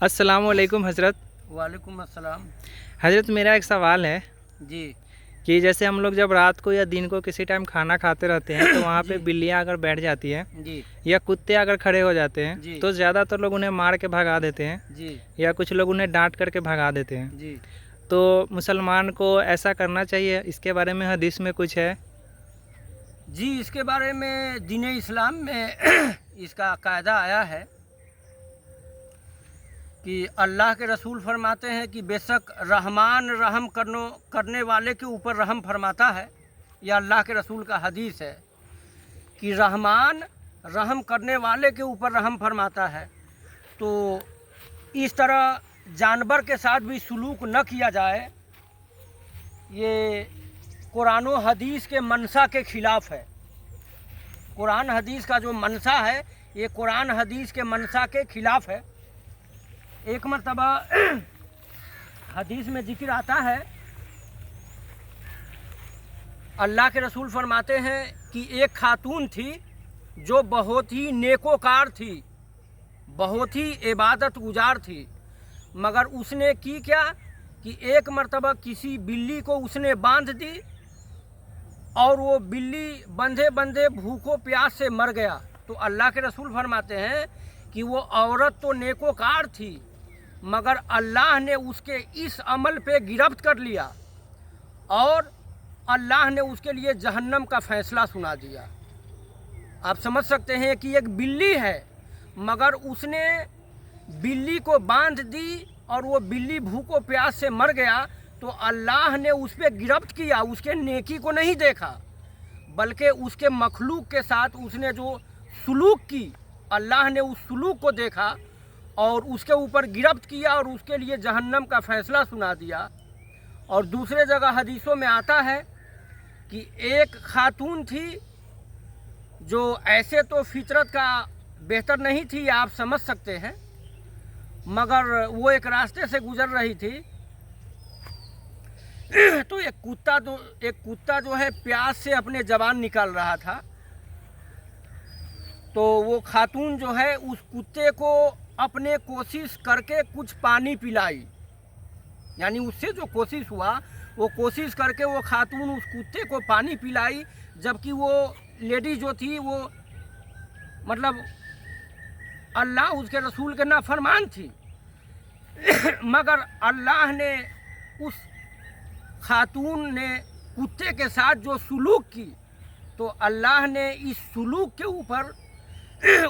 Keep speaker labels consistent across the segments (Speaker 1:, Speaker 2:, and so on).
Speaker 1: अस्सलाम वालेकुम हज़रत।
Speaker 2: वालेकुम अस्सलाम।
Speaker 1: हज़रत मेरा एक सवाल है
Speaker 2: जी
Speaker 1: कि जैसे हम लोग जब रात को या दिन को किसी टाइम खाना खाते रहते हैं तो वहाँ पे
Speaker 2: जी
Speaker 1: बिल्लियाँ अगर बैठ जाती हैं
Speaker 2: जी
Speaker 1: या कुत्ते अगर खड़े हो जाते हैं
Speaker 2: जी
Speaker 1: तो ज़्यादातर लोग उन्हें मार के भगा देते हैं
Speaker 2: जी
Speaker 1: या कुछ लोग उन्हें डांट करके भगा देते हैं।
Speaker 2: जी
Speaker 1: तो मुसलमान को ऐसा करना चाहिए, इसके बारे में हदीस में कुछ है?
Speaker 2: जी इसके बारे में दीन इस्लाम में इसका कायदा आया है कि अल्लाह के रसूल फरमाते हैं कि बेशक रहमान रहम करने वाले के ऊपर रहम फरमाता है। यह अल्लाह के रसूल का हदीस है कि रहमान रहम करने वाले के ऊपर रहम फरमाता है। तो इस तरह जानवर के साथ भी सलूक न किया जाए, ये कुरान और हदीस के मनसा के ख़िलाफ़ है। कुरान हदीस का जो मनसा है ये कुरान हदीस के मनसा के ख़िलाफ़ है। एक मरतबा हदीस में जिक्र आता है, अल्लाह के रसूल फरमाते हैं कि एक खातून थी जो बहुत ही नेकोकार थी, बहुत ही इबादत गुजार थी, मगर उसने की क्या कि एक मरतबा किसी बिल्ली को उसने बांध दी और वो बिल्ली बंधे बंधे भूखों प्यास से मर गया। तो अल्लाह के रसूल फरमाते हैं कि वो औरत तो नेकोकार थी मगर अल्लाह ने उसके इस अमल पे गिरफ्त कर लिया और अल्लाह ने उसके लिए जहन्नम का फ़ैसला सुना दिया। आप समझ सकते हैं कि एक बिल्ली है मगर उसने बिल्ली को बांध दी और वो बिल्ली भूखों प्यास से मर गया, तो अल्लाह ने उस पर गिरफ्त किया, उसके नेकी को नहीं देखा बल्कि उसके मखलूक के साथ उसने जो सुलूक की, अल्लाह ने उस सुलूक को देखा और उसके ऊपर गिरफ्त किया और उसके लिए जहन्नम का फ़ैसला सुना दिया। और दूसरे जगह हदीसों में आता है कि एक खातून थी जो ऐसे तो फितरत का बेहतर नहीं थी, आप समझ सकते हैं, मगर वो एक रास्ते से गुजर रही थी तो एक कुत्ता जो है प्यास से अपने ज़बान निकाल रहा था। तो वो खातून जो है उस कुत्ते को अपने कोशिश करके कुछ पानी पिलाई, यानी उससे जो कोशिश हुआ वो कोशिश करके वो खातून उस कुत्ते को पानी पिलाई, जबकि वो लेडी जो थी वो मतलब अल्लाह उसके रसूल के नाफरमान थी मगर अल्लाह ने उस खातून ने कुत्ते के साथ जो सुलूक की, तो अल्लाह ने इस सुलूक के ऊपर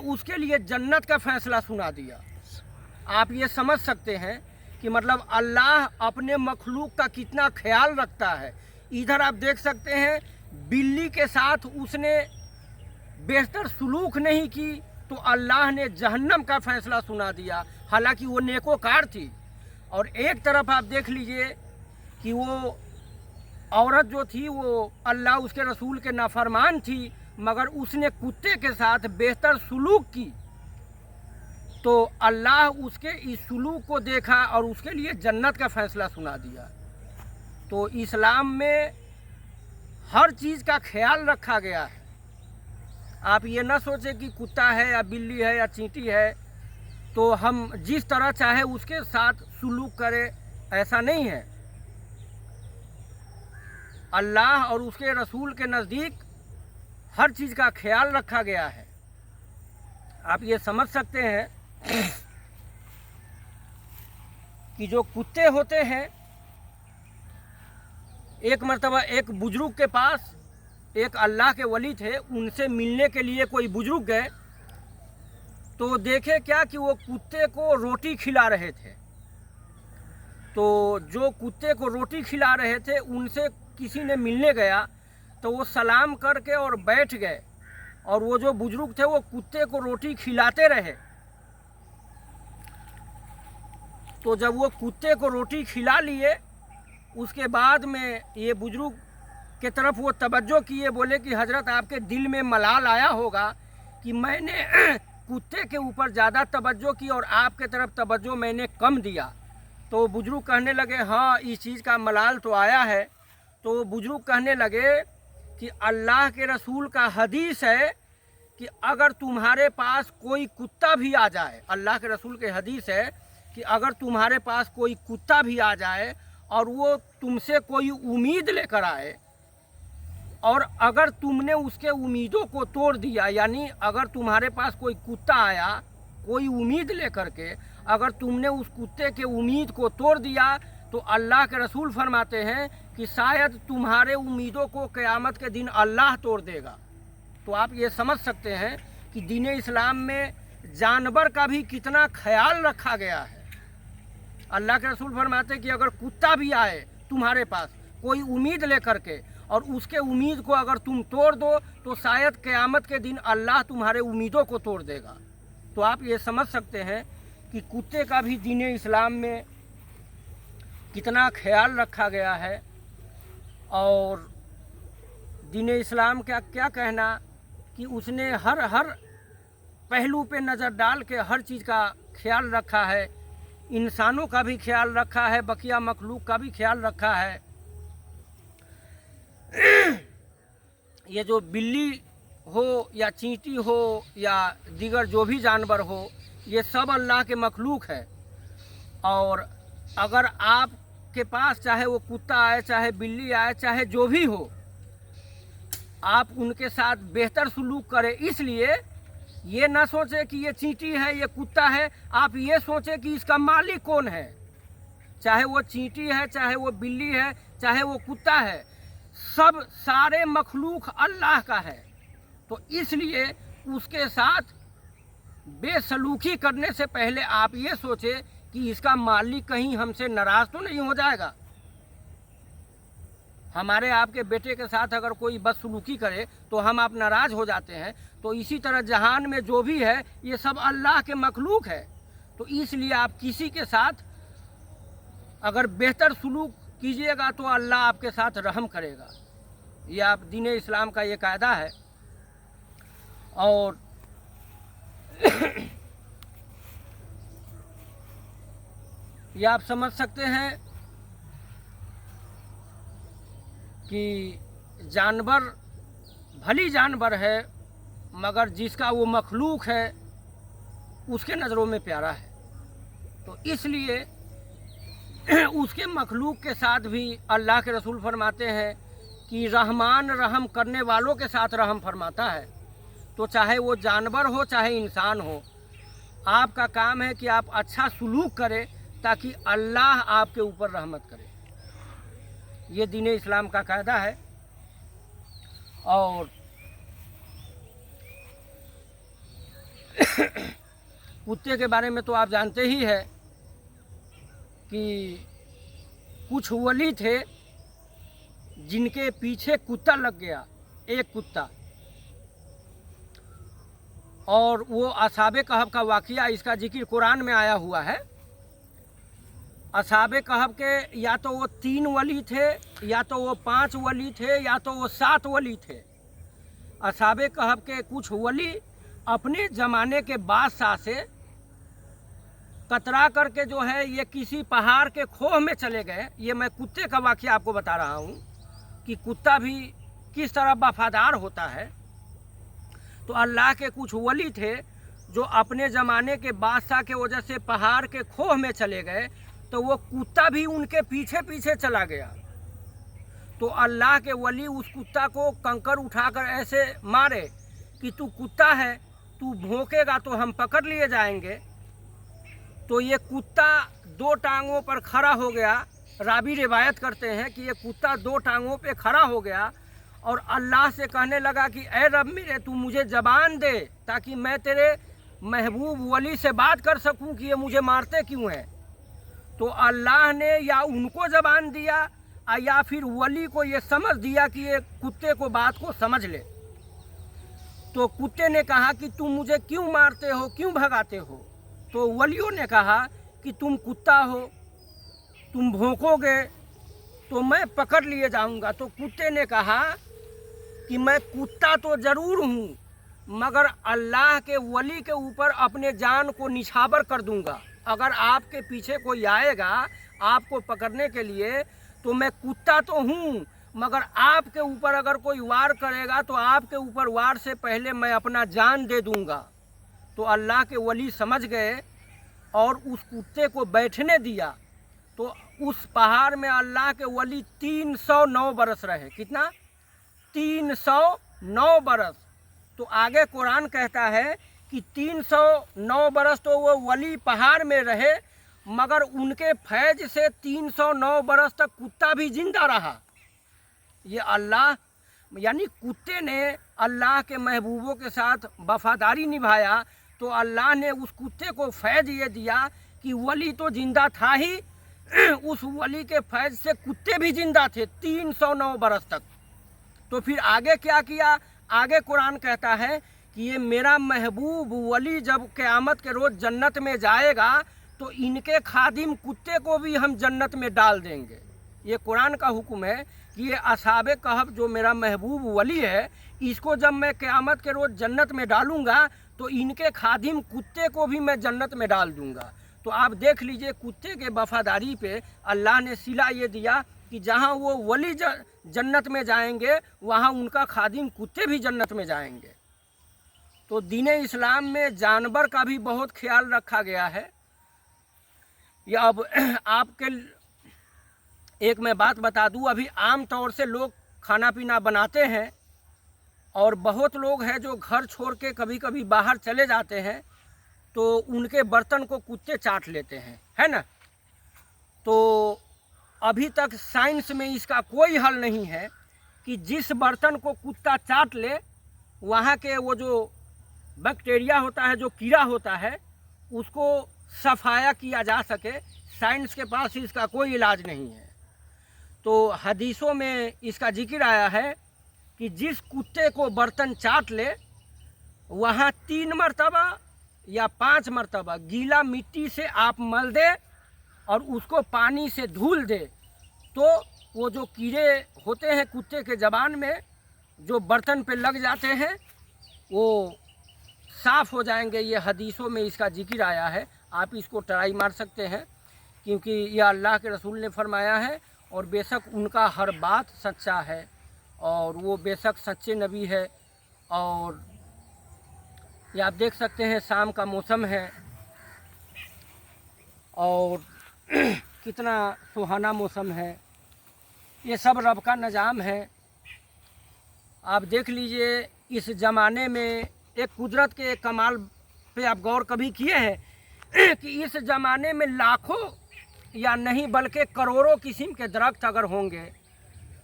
Speaker 2: उसके लिए जन्नत का फ़ैसला सुना दिया। आप ये समझ सकते हैं कि मतलब अल्लाह अपने मखलूक का कितना ख्याल रखता है। इधर आप देख सकते हैं बिल्ली के साथ उसने बेहतर सलूक नहीं की तो अल्लाह ने जहन्नम का फ़ैसला सुना दिया, हालांकि वो नेकोकार थी। और एक तरफ आप देख लीजिए कि वो औरत जो थी वो अल्लाह उसके रसूल के नाफरमान थी, मगर उसने कुत्ते के साथ बेहतर सलूक की, तो अल्लाह उसके इस सलूक को देखा और उसके लिए जन्नत का फ़ैसला सुना दिया। तो इस्लाम में हर चीज़ का ख्याल रखा गया है। आप ये ना सोचें कि कुत्ता है या बिल्ली है या चींटी है तो हम जिस तरह चाहे उसके साथ सलूक करें, ऐसा नहीं है। अल्लाह और उसके रसूल के नज़दीक हर चीज़ का ख्याल रखा गया है। आप ये समझ सकते हैं कि जो कुत्ते होते हैं, एक मर्तबा एक बुजुर्ग के पास एक अल्लाह के वली थे, उनसे मिलने के लिए कोई बुजुर्ग गए तो देखे क्या कि वो कुत्ते को रोटी खिला रहे थे। तो जो कुत्ते को रोटी खिला रहे थे उनसे किसी ने मिलने गया तो वो सलाम करके और बैठ गए, और वो जो बुजुर्ग थे वो कुत्ते को रोटी खिलाते रहे। तो जब वो कुत्ते को रोटी खिला लिए उसके बाद में ये बुजुर्ग के तरफ वो तवज्जो किए, बोले कि हज़रत आपके दिल में मलाल आया होगा कि मैंने कुत्ते के ऊपर ज़्यादा तवज्जो की और आपके तरफ तवज्जो मैंने कम दिया। तो बुजुर्ग कहने लगे हाँ इस चीज़ का मलाल तो आया है। तो बुजुर्ग कहने लगे कि अल्लाह के रसूल का हदीस है कि अगर तुम्हारे पास कोई कुत्ता भी आ जाए, अल्लाह के रसूल के हदीस है कि अगर तुम्हारे पास कोई कुत्ता भी आ जाए और वो तुमसे कोई उम्मीद लेकर आए, और अगर तुमने उसके उम्मीदों को तोड़ दिया, यानी अगर तुम्हारे पास कोई कुत्ता आया कोई उम्मीद लेकर के, अगर तुमने उस कुत्ते के उम्मीद को तोड़ दिया, तो अल्लाह के रसूल फरमाते हैं कि शायद तुम्हारे उम्मीदों को क़यामत के दिन अल्लाह तोड़ देगा। तो आप ये समझ सकते हैं कि दीन इस्लाम में जानवर का भी कितना ख्याल रखा गया है। अल्लाह के रसूल फरमाते हैं कि अगर कुत्ता भी आए तुम्हारे पास कोई उम्मीद लेकर के, और उसके उम्मीद को अगर तुम तोड़ दो, तो शायद क़यामत के दिन अल्लाह तुम्हारे उम्मीदों को तोड़ देगा। तो आप ये समझ सकते हैं कि कुत्ते का भी दीन इस्लाम में कितना ख्याल रखा गया है। और दीन इस्लाम का क्या कहना कि उसने हर पहलू पे नज़र डाल के हर चीज़ का ख्याल रखा है। इंसानों का भी ख्याल रखा है, बकिया मखलूक का भी ख्याल रखा है। ये जो बिल्ली हो या चींटी हो या दीगर जो भी जानवर हो, ये सब अल्लाह के मखलूक है। और अगर आपके पास चाहे वो कुत्ता आए, चाहे बिल्ली आए, चाहे जो भी हो, आप उनके साथ बेहतर सलूक करें। इसलिए ये ना सोचें कि ये चींटी है, ये कुत्ता है, आप ये सोचें कि इसका मालिक कौन है। चाहे वो चींटी है, चाहे वो बिल्ली है, चाहे वो कुत्ता है, सब सारे मखलूक अल्लाह का है। तो इसलिए उसके साथ बेसलूकी करने से पहले आप ये सोचें कि इसका मालिक कहीं हमसे नाराज़ तो नहीं हो जाएगा। हमारे आपके बेटे के साथ अगर कोई बदसलूकी करे तो हम आप नाराज़ हो जाते हैं। तो इसी तरह जहान में जो भी है ये सब अल्लाह के मखलूक है। तो इसलिए आप किसी के साथ अगर बेहतर सलूक कीजिएगा तो अल्लाह आपके साथ रहम करेगा। ये आप दीन इस्लाम का ये कायदा है। और ये आप समझ सकते हैं कि जानवर भली जानवर है, मगर जिसका वो मखलूक है उसके नज़रों में प्यारा है। तो इसलिए उसके मखलूक के साथ भी अल्लाह के रसूल फरमाते हैं कि रहमान रहम करने वालों के साथ रहम फरमाता है। तो चाहे वो जानवर हो चाहे इंसान हो, आपका काम है कि आप अच्छा सलूक करें ताकि अल्लाह आपके ऊपर रहमत करे। ये दीन इस्लाम का कायदा है। और कुत्ते के बारे में तो आप जानते ही हैं कि कुछ वली थे जिनके पीछे कुत्ता लग गया, एक कुत्ता। और वो असहाबे कहफ का वाक़या, इसका जिक्र कुरान में आया हुआ है। असहाबे कहफ के या तो वो 3 वली थे, या तो वो 5 वली थे, या तो वो 7 वली थे। असहाबे कहफ के कुछ वली अपने ज़माने के बादशाह से कतरा करके जो है ये किसी पहाड़ के खोह में चले गए। ये मैं कुत्ते का वाक़या आपको बता रहा हूँ कि कुत्ता भी किस तरह वफादार होता है। तो अल्लाह के कुछ वली थे जो अपने ज़माने के बादशाह के वजह से पहाड़ के खोह में चले गए, तो वो कुत्ता भी उनके पीछे पीछे चला गया। तो अल्लाह के वली उस कुत्ता को कंकर उठाकर ऐसे मारे कि तू कुत्ता है, तू भौंकेगा तो हम पकड़ लिए जाएंगे। तो ये कुत्ता 2 टांगों पर खड़ा हो गया। रावी रिवायत करते हैं कि ये कुत्ता 2 टांगों पे खड़ा हो गया और अल्लाह से कहने लगा कि ऐ रब मेरे, तू मुझे ज़बान दे ताकि मैं तेरे महबूब वली से बात कर सकूं कि ये मुझे मारते क्यों हैं। तो अल्लाह ने या उनको ज़बान दिया या फिर वली को ये समझ दिया कि ये कुत्ते को बात को समझ ले। तो कुत्ते ने कहा कि तुम मुझे क्यों मारते हो, क्यों भगाते हो। तो वलियों ने कहा कि तुम कुत्ता हो, तुम भौंकोगे तो मैं पकड़ लिए जाऊंगा। तो कुत्ते ने कहा कि मैं कुत्ता तो ज़रूर हूँ, मगर अल्लाह के वली के ऊपर अपने जान को निछावर कर दूंगा। अगर आपके पीछे कोई आएगा आपको पकड़ने के लिए तो मैं कुत्ता तो हूँ, मगर आपके ऊपर अगर कोई वार करेगा तो आपके ऊपर वार से पहले मैं अपना जान दे दूंगा। तो अल्लाह के वली समझ गए اور اس کتے کو بیٹھنے دیا تو اس پہاڑ میں اللہ کے ولی 309 برس رہے. کتنا؟ 309 برس. تو آگے قرآن کہتا ہے کہ 309 برس تو وہ ولی پہاڑ میں رہے، مگر ان کے فیض سے 309 برس تک کتا بھی زندہ رہا. یہ اللہ یعنی کتے نے اللہ کے محبوبوں کے ساتھ وفاداری نبھایا تو اللہ نے اس کتے کو فیض یہ دیا کہ ولی تو زندہ تھا ہی، اس ولی کے فیض سے کتے بھی زندہ تھے 309 برس تک. تو پھر آگے کیا کیا؟ آگے قرآن کہتا ہے کہ یہ میرا محبوب ولی جب قیامت کے روز جنت میں جائے گا تو ان کے خادم کتے کو بھی ہم جنت میں ڈال دیں گے. یہ قرآن کا حکم ہے کہ یہ اصحاب کہف جو میرا محبوب ولی ہے، اس کو جب میں قیامت کے روز جنت میں ڈالوں گا تو ان کے خادم کتے کو بھی میں جنت میں ڈال دوں گا. تو آپ دیکھ لیجئے کتے کے وفاداری پہ اللہ نے صلہ یہ دیا کہ جہاں وہ ولی جنت میں جائیں گے وہاں ان کا خادم کتے بھی جنت میں جائیں گے. تو دین اسلام میں جانور کا بھی بہت خیال رکھا گیا ہے. یا اب آپ کے ایک میں بات بتا دوں، ابھی عام طور سے لوگ کھانا پینا بناتے ہیں اور بہت لوگ ہیں جو گھر چھوڑ کے کبھی کبھی باہر چلے جاتے ہیں تو ان کے برتن کو کتے چاٹ لیتے ہیں، ہے نا. تو ابھی تک سائنس میں اس کا کوئی حل نہیں ہے کہ جس برتن کو کتا چاٹ لے وہاں کے وہ جو بیکٹیریا ہوتا ہے، جو کیڑا ہوتا ہے، اس کو صفایا کیا جا سکے. سائنس کے پاس اس کا کوئی علاج نہیں ہے. تو حدیثوں میں اس کا ذکر آیا ہے کہ جس کتے کو برتن چاٹ لے وہاں 3 مرتبہ یا 5 مرتبہ گیلا مٹی سے آپ مل دے اور اس کو پانی سے دھل دے تو وہ جو کیڑے ہوتے ہیں کتے کے زبان میں جو برتن پہ لگ جاتے ہیں وہ صاف ہو جائیں گے. یہ حدیثوں میں اس کا ذکر آیا ہے. آپ اس کو ٹرائی مار سکتے ہیں کیونکہ یہ اللہ کے رسول نے فرمایا ہے اور بے شک ان کا ہر بات سچا ہے اور وہ بے شک سچے نبی ہے. اور یہ آپ دیکھ سکتے ہیں شام کا موسم ہے اور کتنا سہانا موسم ہے. یہ سب رب کا نظام ہے. آپ دیکھ لیجئے اس زمانے میں ایک قدرت کے کمال پہ آپ غور کبھی کیے ہیں کہ اس زمانے میں لاکھوں یا نہیں بلکہ کروڑوں قسم کے درخت اگر ہوں گے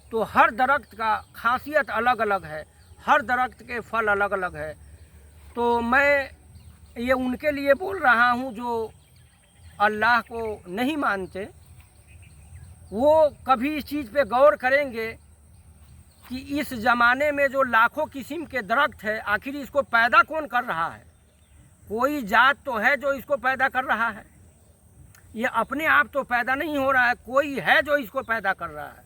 Speaker 2: تو ہر درخت کا خاصیت الگ الگ ہے، ہر درخت کے پھل الگ الگ ہے. تو میں یہ ان کے لیے بول رہا ہوں جو اللہ کو نہیں مانتے، وہ کبھی اس چیز پہ غور کریں گے کہ اس زمانے میں جو لاکھوں قسم کے درخت ہے آخر اس کو پیدا کون کر رہا ہے؟ کوئی ذات تو ہے جو اس کو پیدا کر رہا ہے. یہ اپنے آپ تو پیدا نہیں ہو رہا ہے، کوئی ہے جو اس کو پیدا کر رہا ہے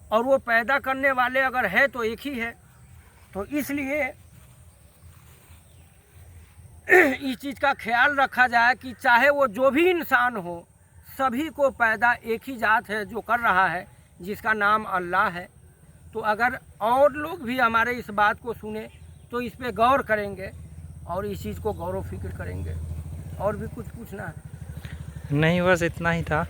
Speaker 2: اور وہ پیدا کرنے والے اگر ہے تو ایک ہی ہے. تو اس لیے اس چیز کا خیال رکھا جائے کہ چاہے وہ جو بھی انسان ہو سبھی کو پیدا ایک ہی ذات ہے جو کر رہا ہے جس کا نام اللہ ہے. تو اگر اور لوگ بھی ہمارے اس بات کو سنیں تو اس پہ غور کریں گے اور اس چیز کو غور و فکر کریں گے. اور بھی کچھ پوچھنا ہے؟
Speaker 1: نہیں، بس اتنا ہی تھا.